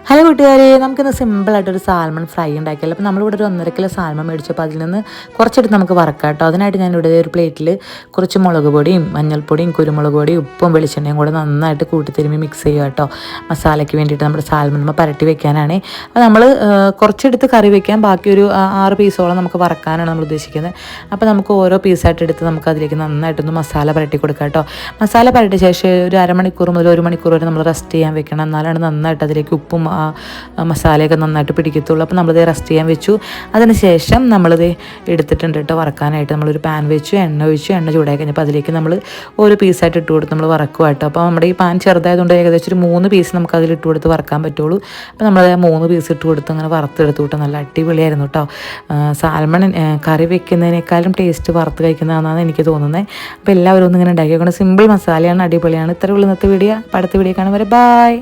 Hello കൂട്ടുകാരെ, നമുക്കിന്ന് സിമ്പിളായിട്ടൊരു salmon fry ഉണ്ടാക്കിയല്ലോ. അപ്പോൾ നമ്മളിവിടെ ഒരു 1.5 കിലോ സാൽമൺ മേടിച്ചപ്പോൾ അതിൽ നിന്ന് കുറച്ചെടുത്ത് നമുക്ക് വറക്കാം കേട്ടോ. അതിനായിട്ട് ഞാനിവിടെ ഒരു പ്ലേറ്റിൽ കുറച്ച് മുളക് പൊടിയും മഞ്ഞൾപ്പൊടിയും കുരുമുളക് പൊടിയും ഉപ്പും വെളിച്ചെണ്ണയും കൂടെ നന്നായിട്ട് കൂട്ടിത്തിരുമ്മി മിക്സ് ചെയ്യുക കേട്ടോ. മസാലയ്ക്ക് വേണ്ടിയിട്ട് നമ്മുടെ സാൽമൺ നമ്മൾ പരട്ടി വെക്കാനാണ്. അപ്പോൾ നമ്മൾ കുറച്ചെടുത്ത് കറി വെക്കാൻ, ബാക്കി ഒരു 6 പീസോളം നമുക്ക് വറക്കാനാണ് നമ്മൾ ഉദ്ദേശിക്കുന്നത്. അപ്പോൾ നമുക്ക് ഓരോ പീസായിട്ട് എടുത്ത് നമുക്ക് അതിലേക്ക് നന്നായിട്ടൊന്ന് മസാല പരട്ടി കൊടുക്കാം കേട്ടോ. മസാല പരട്ടിയ ശേഷം ഒരു അരമണിക്കൂർ മുതൽ 1 മണിക്കൂർ വരെ നമ്മൾ റെസ്റ്റ് ചെയ്യാൻ വെക്കണം. എന്നാലാണ് നന്നായിട്ട് അതിലേക്ക് ഉപ്പും മസാലയൊക്കെ നന്നായിട്ട് പിടിക്കത്തുള്ളൂ. അപ്പോൾ നമ്മളിത് റെസ്റ്റ് ചെയ്യാൻ വെച്ചു. അതിന് ശേഷം നമ്മളിത് എടുത്തിട്ടുണ്ട് കേട്ടോ വറക്കാനായിട്ട്. നമ്മളൊരു പാൻ വെച്ചു, എണ്ണ ഒഴിച്ചു. എണ്ണ ചൂടായി കഴിഞ്ഞപ്പോൾ അതിലേക്ക് നമ്മൾ ഓരോ പീസായിട്ട് ഇട്ട് കൊടുത്ത് നമ്മൾ വറക്കുക കേട്ടോ. അപ്പോൾ നമ്മുടെ ഈ പാൻ ചെറുതായതുകൊണ്ട് ഏകദേശം ഒരു 3 പീസ് നമുക്ക് അതിൽ ഇട്ട് കൊടുത്ത് വറക്കാൻ പറ്റുള്ളൂ. അപ്പോൾ നമ്മൾ 3 പീസ് ഇട്ട് കൊടുത്ത് അങ്ങനെ വറുത്തെടുത്തു കേട്ടോ. നല്ല അടിപൊളിയായിരുന്നു കേട്ടോ. സാൽമൺ കറി വെക്കുന്നതിനേക്കാളും ടേസ്റ്റ് വറുത്ത് കഴിക്കുന്നതാണെന്നാണ് എനിക്ക് തോന്നുന്നത്. അപ്പോൾ എല്ലാവരും ഒന്നും ഇങ്ങനെ ഉണ്ടാക്കിയേക്കണം. സിമ്പിൾ മസാലയാണ്, അടിപൊളിയാണ്. ഇത്രയുള്ള ഇന്നത്തെ വീഡിയോ. അടുത്ത വീഡിയോ കാണും വരെ. ബായ്.